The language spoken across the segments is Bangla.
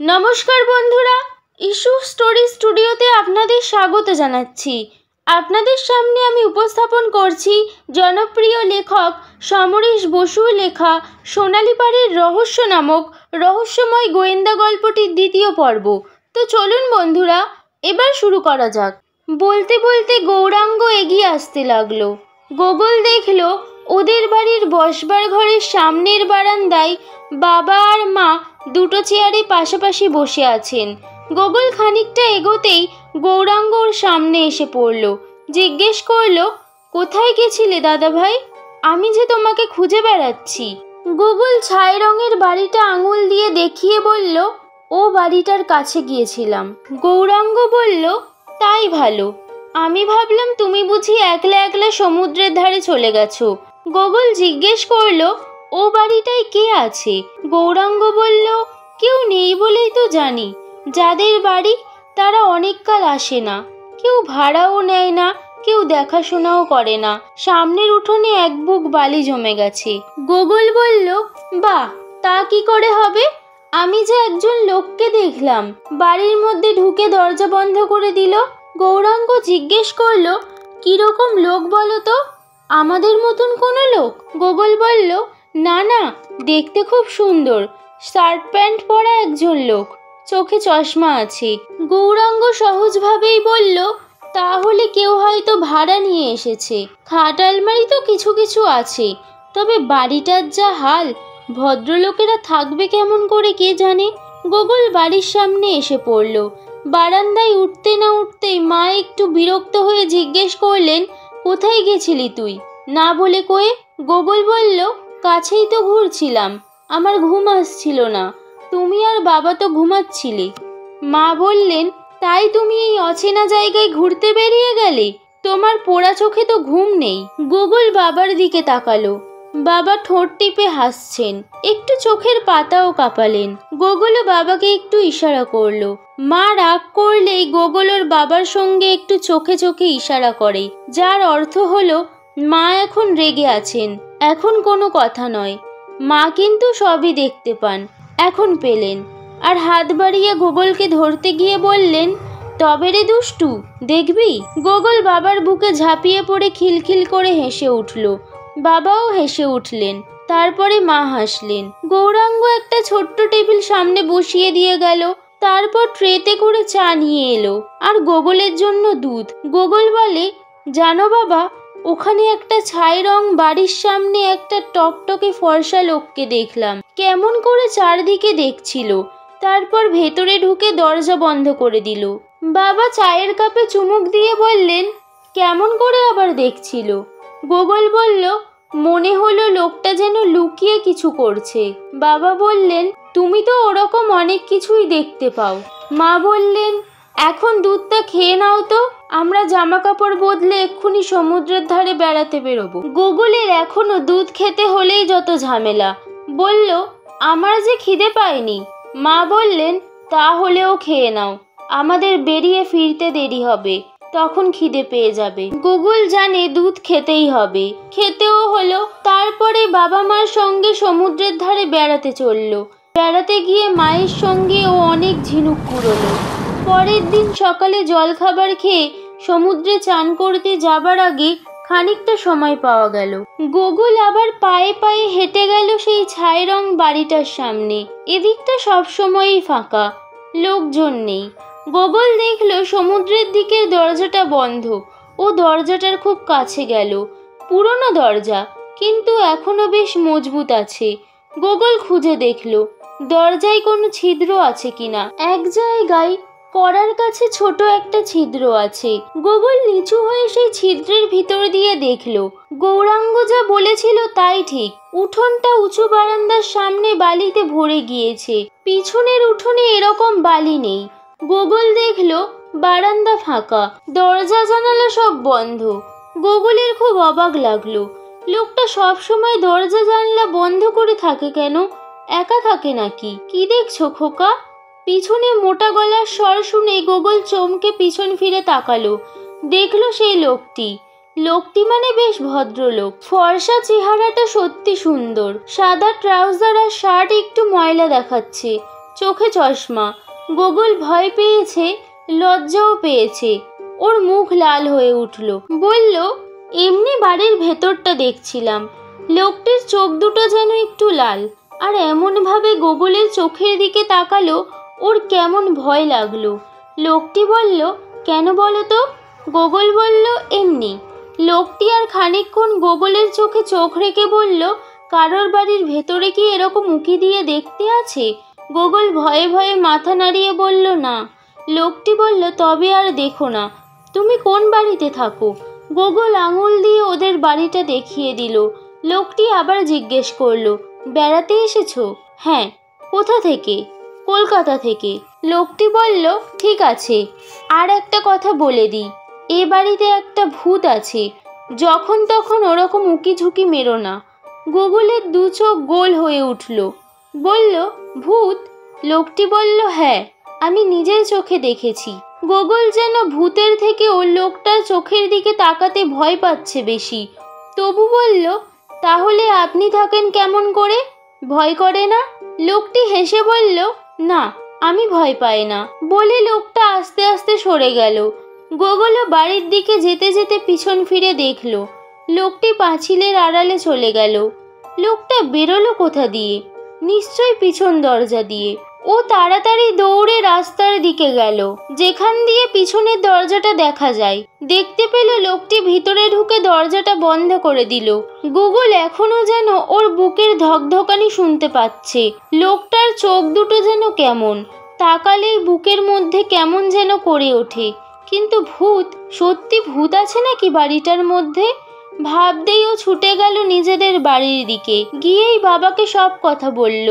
নমস্কার বন্ধুরা, ইস্যু স্টোরি স্টুডিওতে আপনাদের স্বাগত জানাচ্ছি। আপনাদের সামনে আমি উপস্থাপন করছি জনপ্রিয় লেখক সমরেশ বসুর লেখা সোনালী পাড়ের রহস্য নামক রহস্যময় গোয়েন্দা গল্পটির দ্বিতীয় পর্ব। তো চলুন বন্ধুরা, এবার শুরু করা যাক। বলতে বলতে গৌরাঙ্গ এগিয়ে আসতে লাগলো। গোগল দেখলো ওদের বাড়ির বসবার ঘরের সামনের বারান্দায় বাবা আর মা দুটো চেয়ারে পাশাপাশি বসে আছেন। গোগল খানিকটা এগোতেই গৌরাঙ্গ ওর সামনে এসে পড়ল। জিজ্ঞেস করলো, কোথায় গেছিলে দাদা ভাই? আমি যে তোমাকে খুঁজে বেড়াচ্ছি। গোগল ছাই রঙের বাড়িটা আঙুল দিয়ে দেখিয়ে বলল, ও বাড়িটার কাছে গিয়েছিলাম। গৌরাঙ্গ বলল, তাই ভালো, আমি ভাবলাম তুমি বুঝি একলা একলা সমুদ্রের ধারে চলে গেছো। গোগল জিজ্ঞেস করলো, ও বাড়িটায় কে আছে? গৌরাঙ্গ বলল, কেউ নেই বলেই তো জানি। যাদের বাড়ি তারা অনেককাল আসে না, কেউ ভাড়াও নেয় না, কেউ দেখাশোনাও করে না। সামনের উঠোনে এক বুক বালি জমে গেছে। গোগল বলল, বাহ, তা কি করে হবে? আমি যে একজন লোককে দেখলাম বাড়ির মধ্যে ঢুকে দরজা বন্ধ করে দিল। গৌরাঙ্গ জিজ্ঞেস করলো, কিরকম লোক বলো তো? আমাদের মতন কোনো লোক? গোগল বলল, না না, দেখতে খুব সুন্দর, শার্ট প্যান্ট পরা একজন লোক, চোখে চশমা আছে। গৌরাঙ্গ সহজভাবেই বলল, তাহলে কেউ হয়তো ভাড়া নিয়ে এসেছে। খাট আলমারি তো কিছু কিছু আছে, তবে বাড়িটার যা হাল, ভদ্রলোকেরা থাকবে কেমন করে কে জানে। গোগল বাড়ির সামনে এসে পড়ল। বারান্দায় উঠতে না উঠতেই মা একটু বিরক্ত হয়ে জিজ্ঞেস করলেন, কোথায় গেছিলি তুই? না বলে কয়ে? গোগল বলল, কাছেই তো ঘুরছিলাম, আমার ঘুম আসছিল না, তুমি আর বাবা তো ঘুমাচ্ছিলে। মা বললেন, তাই তুমি এই অচেনা জায়গায় ঘুরতে বেরিয়ে গেলে? তোমার পোড়া চোখে তো ঘুম নেই। গোগল বাবার দিকে তাকালো। বাবা ঠোঁট টিপে হাসছেন, একটু চোখের পাতাও কাঁপালেন। গোগলও বাবাকে একটু ইশারা করলো। মা রাগ করলেই গোগল ওর বাবার সঙ্গে একটু চোখে চোখে ইশারা করে, যার অর্থ হলো মা এখন রেগে আছেন, এখন কোনো কথা নয়। মা কিন্তু সবই দেখতে পান, এখন পেলেন। আর হাত বাড়িয়ে গোগলকে ধরতে গিয়ে বললেন, তবে রে দুষ্টু, দেখবি? গোগল বাবার বুকে ঝাঁপিয়ে পড়ে খিলখিল করে হেসে উঠল। বাবাও হেসে উঠলেন। তারপরে মা হাসলেন। গৌরাঙ্গ একটা ছোট্ট টেবিল সামনে বসিয়ে দিয়ে গেল। তারপর ট্রেতে করে চা নিয়ে এলো আর গোগলের জন্য দুধ। গোগল বলে, জানো বাবা, ওখানে একটা ছাই রং বাড়ির সামনে একটা টকটকে ফর্সা লোককে দেখলাম, কেমন করে চারদিকে দেখছিল, তারপর ভেতরে ঢুকে দরজা বন্ধ করে দিল। বাবা চায়ের কাপে চুমুক দিয়ে বললেন, কেমন করে আবার দেখছিল? গোগল বলল, মনে হলো লোকটা যেন লুকিয়ে কিছু করছে। বাবা বললেন, তুমি তো ওরকম অনেক কিছুই দেখতে পাও। মা বললেন, এখন দুধটা খেয়ে নাও তো, আমরা জামা কাপড় বদলে এক্ষুনি সমুদ্রের ধারে বেড়াতে বেরোবো। গোগলের এখনো দুধ খেতে হলেই যত ঝামেলা। বলল, আমার যে খিদে পায়নি। মা বললেন, তাহলেও খেয়ে নাও, আমাদের বেরিয়ে ফিরতে দেরি হবে, তখন খিদে পেয়ে যাবে। গোগল জানে দুধ খেতেই হবে, খেতেও হলো। তারপরে বাবা মার সঙ্গে সমুদ্রের ধারে বেড়াতে চলল। বেড়াতে গিয়ে মায়ের সঙ্গে ও অনেক ঝিনুক কুড়োলো। পরের দিন সকালে জলখাবার খেয়ে সমুদ্রে চান করতে যাবার আগে খানিকটা সময় পাওয়া গেল। গোগল আবার পায়ে পায়ে হেঁটে গেল সেই ছাই রং বাড়িটার সামনে। এদিকটা সবসময়ই ফাঁকা, লোকজন নেই। গোগল দেখল সমুদ্রের দিকের দরজাটা বন্ধ। ও দরজাটার খুব কাছে গেল। পুরনো দরজা, কিন্তু এখনো বেশ মজবুত আছে। গোগল খুঁজে দেখল দরজায় কোনো ছিদ্র আছে কিনা। এক জায়গায় কড়ার কাছে ছোট একটা ছিদ্র আছে। গোগল নিচু হয়ে সেই ছিদ্রের ভিতর দিয়ে দেখল গৌরাঙ্গ যা বলেছিল তাই ঠিক। উঠোনটা উঁচু, বারান্দার সামনে বালিতে ভরে গিয়েছে। পিছনের উঠোনে এরকম বালি নেই। গোগল দেখল বারান্দা ফাঁকা, দরজা জানালা সব বন্ধ। গোগলের খুব অবাক লাগলো। লোকটা সব সময় দরজা জানলা বন্ধ করে থাকে কেন? একা থাকে নাকি? কি দেখছো খোকা? পিছনে মোটা গলার স্বর শুনে গোগল চমকে পিছন ফিরে তাকালো। দেখলো সেই লোকটি মানে বেশ ভদ্রলোক। ফর্সা চেহারাটা সত্যি সুন্দর। সাদা ট্রাউজার আর শার্ট একটু ময়লা দেখাচ্ছে। চোখে চশমা। গোগল ভয় পেয়েছে, লজ্জাও পেয়েছে। ওর মুখ লাল হয়ে উঠল। বলল, এমনি বাড়ির ভেতরটা দেখছিলাম। লোকটির চোখ দুটো যেন একটু লাল, আর এমনভাবে গোগলের চোখের দিকে তাকালো, ওর কেমন ভয় লাগলো। লোকটি বলল, কেন বলো তো? গোগল বলল, এমনি। লোকটি আর খানিকক্ষণ গোগলের চোখে চোখ রেখে বলল, কারোর বাড়ির ভেতরে কি এরকম উঁকি দিয়ে দেখতে আছে? গোগল ভয়ে ভয়ে মাথা নাড়িয়ে বলল, না। লোকটি বলল, তবে আর দেখো না। তুমি কোন বাড়িতে থাকো? গোগল আঙুল দিয়ে ওদের বাড়িটা দেখিয়ে দিল। লোকটি আবার জিজ্ঞেস করলো, বেড়াতে এসেছো? হ্যাঁ। কোথা থেকে? কলকাতা থেকে। লোকটি বলল, ঠিক আছে, আর একটা কথা বলে দিই, এ বাড়িতে একটা ভূত আছে। যখন তখন ওরকম উকি ঝুঁকি মেরো না। গোগলের দু চোখ গোল হয়ে উঠল। বলল, ভূত? লোকটি বলল, হ্যাঁ, আমি নিজের চোখে দেখেছি। গোগল যেন ভূতের থেকে ওর লোকটার চোখের দিকে তাকাতে ভয় পাচ্ছে বেশি। তবু বলল, তাহলে আপনি থাকেন কেমন করে? ভয় করে না? লোকটি হেসে বলল, না, আমি ভয় পাই না। বলে লোকটা আস্তে আস্তে সরে গেল। গোগলও বাড়ির দিকে যেতে যেতে পিছন ফিরে দেখল লোকটি পাঁচিলের আড়ালে চলে গেল। লোকটা বেরোলো কোথা দিয়ে? নিশ্চয় পিছন দরজা দিয়ে। ও তাড়াতাড়ি দৌড়ে রাস্তার দিকে গেল, যেখান দিয়ে পিছনের দরজাটা দেখা যায়। দেখতে পেল লোকটি ভিতরে ঢুকে দরজাটা বন্ধ করে দিল। গোগল এখনো যেন ওর বুকের ধকধকানি শুনতে পাচ্ছে। লোকটার চোখ দুটো যেন কেমন, তাকালেই বুকের মধ্যে কেমন যেন করে ওঠে। কিন্তু ভূত, সত্যি ভূত আছে নাকি বাড়িটার মধ্যে? ভাবতেই ও ছুটে গেল নিজেদের বাড়ির দিকে। গিয়েই বাবাকে সব কথা বলল।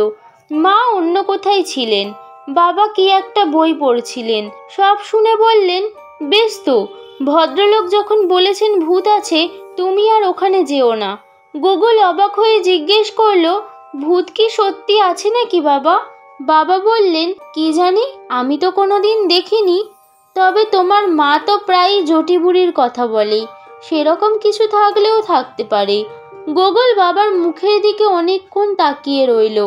মা অন্য কোথায় ছিলেন, বাবা কি একটা বই পড়ছিলেন। সব শুনে বললেন, বেশ তো, ভদ্রলোক যখন বলেছেন ভূত আছে, তুমি আর ওখানে যেও না। গোগল অবাক হয়ে জিজ্ঞেস করলো, ভূত কি সত্যি আছে নাকি বাবা? বাবা বললেন, কি জানি, আমি তো কোনোদিন দেখিনি। তবে তোমার মা তো প্রায়ই জটি বুড়ির কথা বলে, সেরকম কিছু থাকলেও থাকতে পারে। গোগল বাবার মুখের দিকে অনেকক্ষণ তাকিয়ে রইল,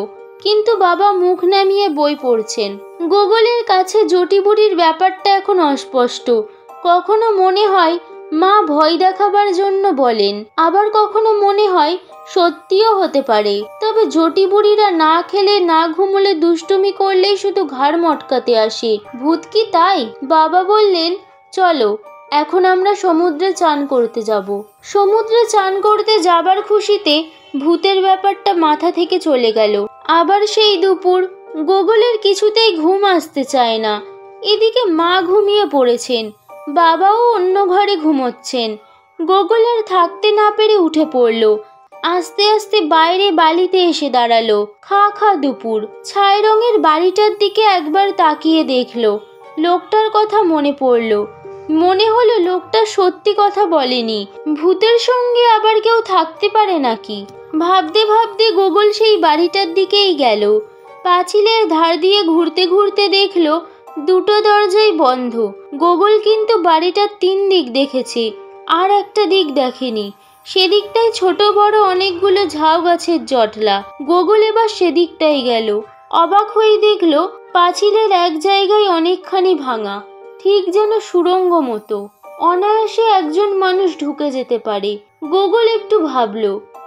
কিন্তু বাবা মুখ নামিয়ে বই পড়ছেন। গোগলের কাছে জটি বুড়ির ব্যাপারটা এখন অস্পষ্ট। কখনো মনে হয় মা ভয় দেখাবার জন্য বলেন, আবার কখনো মনে হয় সত্যিও হতে পারে। তবে জটি বুড়িরা না খেলে না ঘুমোলে দুষ্টুমি করলেই শুধু ঘাড় মটকাতে আসে। ভূত কি তাই? বাবা বললেন, চলো, এখন আমরা সমুদ্রে চান করতে যাব। সমুদ্রে চান করতে যাবার খুশিতে ভূতের ব্যাপারটা মাথা থেকে চলে গেল। আবার সেই দুপুর। গোগলের কিছুতেই ঘুম আসতে চায় না। এদিকে মা ঘুমিয়ে পড়েছেন, বাবাও অন্য ঘরে ঘুমোচ্ছেন। গোগল আর থাকতে না পেরে উঠে পড়ল। আস্তে আস্তে বাইরে বালিতে এসে দাঁড়ালো। খা খা দুপুর। ছাই রঙের বাড়িটার দিকে একবার তাকিয়ে দেখল। লোকটার কথা মনে পড়ল। মনে হলো লোকটা সত্যি কথা বলেনি। ভূতের সঙ্গে আবার কেউ থাকতে পারে নাকি? ভাবতে ভাবতে গোগল সেই বাড়িটার দিকেই গেল। পাঁচিলের ধার দিয়ে ঘুরতে ঘুরতে দেখল দুটো দরজাই বন্ধ। গোগল কিন্তু বাড়িটার 3 দিক দেখেছে, আর একটা দিক দেখেনি। সেদিকটায় ছোট বড় অনেকগুলো ঝাউ গাছের জটলা। গোগল এবার সেদিকটাই গেল। অবাক হয়ে দেখল পাঁচিলের এক জায়গায় অনেকখানি ভাঙা, ঠিক যেন সুড়ঙ্গ মতো। অনায়াসে একজন মানুষ ঢুকে যেতে পারে। গোগল একটু ভাবল,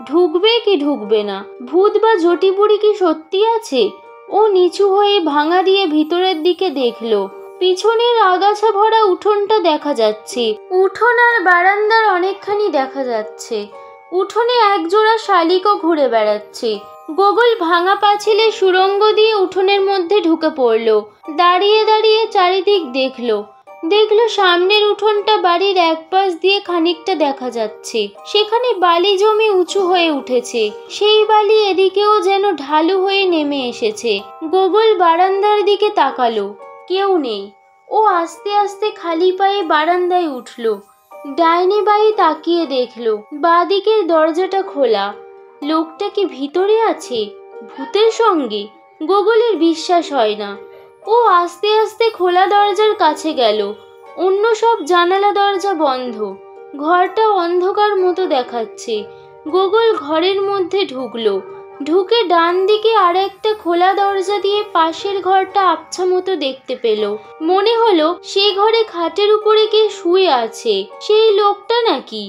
ঢুকবে কি ঢুকবে না? ভূত বা জটি বুড়ি কি সত্যি আছে? ও নিচু হয়ে ভাঙা দিয়ে ভিতরের দিকে দেখল। পিছনের আগাছা ভরা উঠোনটা দেখা যাচ্ছে। উঠোন আর বারান্দার অনেকখানি দেখা যাচ্ছে। উঠোনে একজোড়া শালিকও ঘুরে বেড়াচ্ছে। গোগল ভাঙা পাঁচিলে সুড়ঙ্গ দিয়ে উঠোনের মধ্যে ঢুকে পড়ল। দাঁড়িয়ে দাঁড়িয়ে চারিদিক দেখল সামনের উঠোনটা বাড়ির এক পাশ দিয়ে খানিকটা দেখা যাচ্ছে। সেখানে বালি জমি উঁচু হয়ে উঠেছে। সেই বালি এদিকেও যেন ঢালু হয়ে নেমে এসেছে। গোগল বারান্দার দিকে তাকালো, কেউ নেই। ও আস্তে আস্তে খালি পায়ে বারান্দায় উঠল। ডাইনে বাঁয়ে তাকিয়ে দেখল বাঁদিকের দরজাটা খোলা। লোকটা কি ভিতরে আছে, ভূতের সঙ্গে? গোগলের বিশ্বাস হয় না। ও আস্তে আস্তে খোলা দরজার কাছে গেল। অন্য সব জানালা দরজা বন্ধ। ঘরটা অন্ধকার মতো দেখাচ্ছে। গোগল ঘরের মধ্যে ঢুকলো। ঢুকে ডান দিকে আর একটা খোলা দরজা দিয়ে পাশের ঘরটা আবছা মতো দেখতে পেল। মনে হলো সেই ঘরে খাটের উপরে কে শুয়ে আছে, সেই লোকটা নাকি।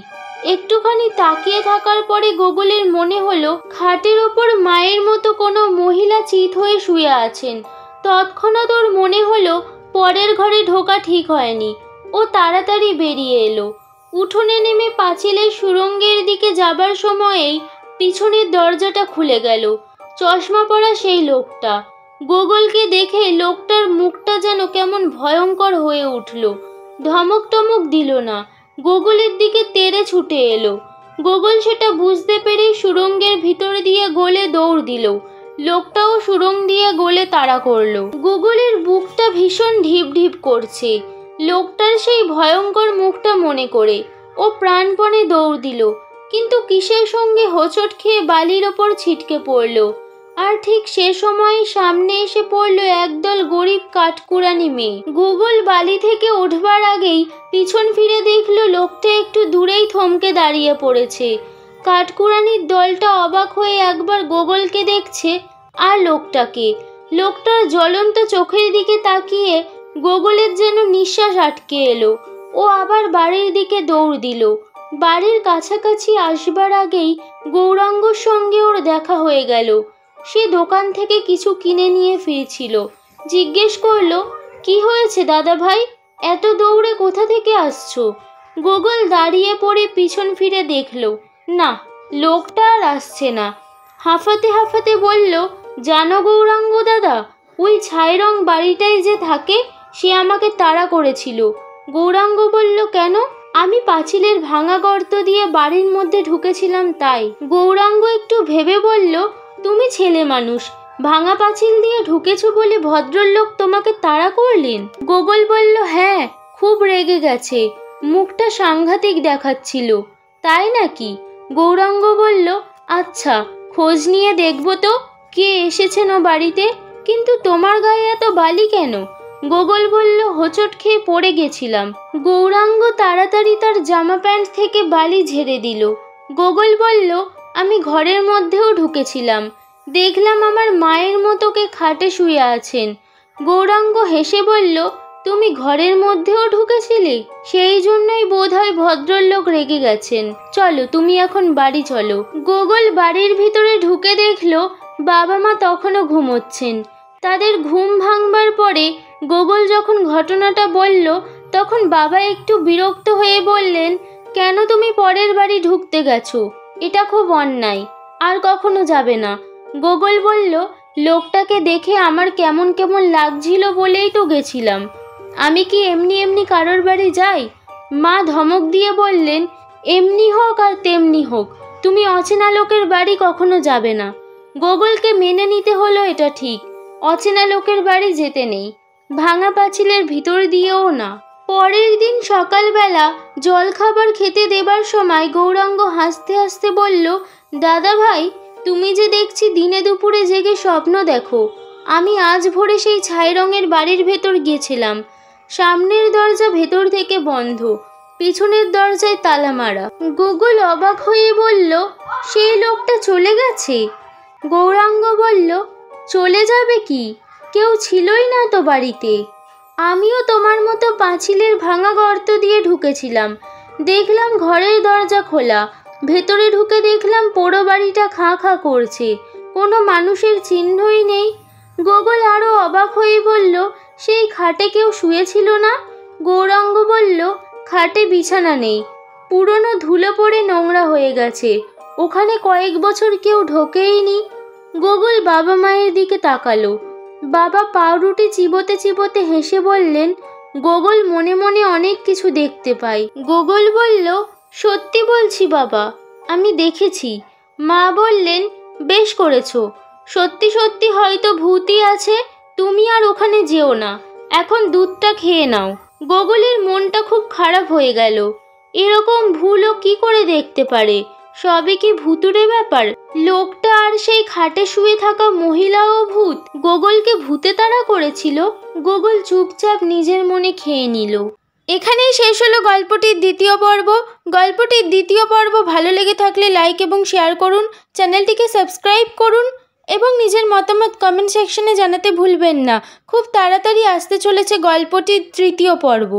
একটুখানি তাকিয়ে থাকার পরে গোগলের মনে হলো খাটের ওপর মায়ের মতো কোনো মহিলা চিত হয়ে শুয়ে আছেন। তৎক্ষণাৎ ওর মনে হলো পরের ঘরে ঢোকা ঠিক হয়নি। ও তাড়াতাড়ি বেরিয়ে এলো। উঠোনে নেমে পাঁচিলের সুড়ঙ্গের দিকে যাবার সময়েই পিছনের দরজাটা খুলে গেল। চশমা পরা সেই লোকটা। গোগলকে দেখে লোকটার মুখটা যেন কেমন ভয়ঙ্কর হয়ে উঠল। ধমক টমক দিল না, গোগলের দিকে তেড়ে ছুটে এলো। গোগল সেটা বুঝতে পেরেই সুড়ঙ্গের ভিতর দিয়ে গলে দৌড় দিল। লোকটাও সুড়ঙ্গ দিয়ে গলে তাড়া করলো। গোগলের বুকটা ভীষণ ঢিপ ঢিপ করছে লোকটার সেই ভয়ঙ্কর মুখটা মনে করে। ও প্রাণপণে দৌড় দিল, কিন্তু কিসের সঙ্গে হোঁচট খেয়ে বালির ওপর ছিটকে পড়ল। আর ঠিক সে সময় সামনে এসে পড়ল একদল গরিব কাঠকুড়ানি মেয়ে। গোগল বালি থেকে উঠবার আগেই পিছন ফিরে দেখল লোকটা একটু দূরেই থমকে দাঁড়িয়ে পড়েছে। কাঠকুড়ানির দলটা অবাক হয়ে একবার গোগলকে দেখছে আর লোকটাকে। লোকটার জ্বলন্ত চোখের দিকে তাকিয়ে গোগলের যেন নিঃশ্বাস আটকে এলো। ও আবার বাড়ির দিকে দৌড় দিল। বাড়ির কাছাকাছি আসবার আগেই গৌরাঙ্গর সঙ্গে ওর দেখা হয়ে গেল। সে দোকান থেকে কিছু কিনে নিয়ে ফিরছিল। জিজ্ঞেস করলো, কি হয়েছে দাদা ভাই, এত দৌড়ে কোথা থেকে আসছো? গোগল দাঁড়িয়ে পড়ে পিছন ফিরে দেখলো, না, লোকটা আর আসছে না। হাঁফাতে হাঁফাতে বলল, জানো গৌরাঙ্গ দাদা, ওই ছাই রং বাড়িটাই যে থাকে সে আমাকে তাড়া করেছিল। গৌরাঙ্গ বলল, কেন? আমি পাঁচিলের ভাঙা গর্ত দিয়ে বাড়ির মধ্যে ঢুকেছিলাম তাই। গৌরাঙ্গ একটু ভেবে বলল, তুমি ছেলে মানুষ, ভাঙা পাঁচিল দিয়ে ঢুকেছো বলে ভদ্রলোক তোমাকে তাড়া করলেন? গোগল বলল, হ্যাঁ, খুব রেগে গেছে, মুখটা সাংঘাতিক দেখাচ্ছিল। তাই নাকি? গৌরাঙ্গ বলল, আচ্ছা, খোঁজ নিয়ে দেখবো তো কে এসেছেন ও বাড়িতে। কিন্তু তোমার গায়ে এত বালি কেন? গোগল বলল, হোঁচট খেয়ে পড়ে গেছিলাম। গৌরাঙ্গ তাড়াতাড়ি তার জামা প্যান্ট থেকে বালি ঝেড়ে দিল। গোগল বলল, আমি ঘরের মধ্যেও ঢুকেছিলাম, দেখলাম আমার মায়ের মতো কে খাটে শুয়ে আছেন। গৌরাঙ্গ হেসে বলল, তুমি ঘরের মধ্যেও ঢুকেছিলে? সেই জন্যই বোধহয় ভদ্রলোক রেগে গেছেন। চলো, তুমি এখন বাড়ি চলো। গোগল বাড়ির ভিতরে ঢুকে দেখলো বাবা মা তখনও ঘুমোচ্ছেন। তাদের ঘুম ভাঙবার পরে গোগল যখন ঘটনাটা বলল, তখন বাবা একটু বিরক্ত হয়ে বললেন, কেন তুমি পরের বাড়ি ঢুকতে গেছো? এটা খুব অন্যায়, আর কখনো যাবে না। গোগল বলল, লোকটাকে দেখে আমার কেমন কেমন লাগছিল বলেই তো গেছিলাম, আমি কি এমনি এমনি কারোর বাড়ি যাই? মা ধমক দিয়ে বললেন, এমনি হোক আর তেমনি হোক, তুমি অচেনা লোকের বাড়ি কখনো যাবে না। গোগলকে মেনে নিতে হলো, এটা ঠিক, অচেনা লোকের বাড়ি যেতে নেই, ভাঙা পাঁচিলের ভিতর দিয়েও না। পরের দিন সকালবেলা জলখাবার খেতে দেবার সময় গৌরাঙ্গ হাসতে হাসতে বলল, দাদা ভাই, তুমি যে দেখছি দিনে দুপুরে জেগে স্বপ্ন দেখো। আমি আজ ভোরে সেই ছাই রঙের বাড়ির ভেতর গিয়েছিলাম। সামনের দরজা ভেতর থেকে বন্ধ, পিছনের দরজায় তালা মারা। গোগল অবাক হয়ে বলল, সেই লোকটা চলে গেছে? গৌরাঙ্গ বলল, চলে যাবে কি, কেউ ছিলই না তো বাড়িতে। আমিও তোমার মতো পাঁচিলের ভাঙা গর্ত দিয়ে ঢুকেছিলাম, দেখলাম ঘরের দরজা খোলা, ভেতরে ঢুকে দেখলাম পোড়ো বাড়িটা খাঁ খাঁ করছে, কোনো মানুষের চিহ্নই নেই। গোগল আরও অবাক হয়ে বলল, সেই খাটে কেউ শুয়েছিল না? গৌরাঙ্গ বলল, খাটে বিছানা নেই, পুরনো ধুলো পড়ে নোংরা হয়ে গেছে, ওখানে কয়েক বছর কেউ ঢোকেইনি। গোগল বাবা মায়ের দিকে তাকালো। বাবা পাউরুটি চিবোতে চিবোতে হেসে বললেন, গোগল মনে মনে অনেক কিছু দেখতে পায়। গোগল বলল, সত্যি বলছি বাবা, আমি দেখেছি। মা বললেন, বেশ করেছো, সত্যি সত্যি হয়তো ভূতই আছে, তুমি আর ওখানে যেও না, এখন দুধটা খেয়ে নাও। গোগলের মনটা খুব খারাপ হয়ে গেল। এরকম ভুলও কি করে দেখতে পারে? সবই কি ভুতুড়ে ব্যাপার? লোকটা আর সেই খাটে শুয়ে থাকা মহিলাও ভূত? গোগলকে ভূতে তাড়া করেছিল? গোগল চুপচাপ নিজের মনে খেয়ে নিল। এখানেই শেষ হলো গল্পটির দ্বিতীয় পর্ব। গল্পটির দ্বিতীয় পর্ব ভালো লেগে থাকলে লাইক এবং শেয়ার করুন, চ্যানেলটিকে সাবস্ক্রাইব করুন এবং নিজের মতামত কমেন্ট সেকশনে জানাতে ভুলবেন না। খুব তাড়াতাড়ি আসতে চলেছে গল্পটির তৃতীয় পর্ব।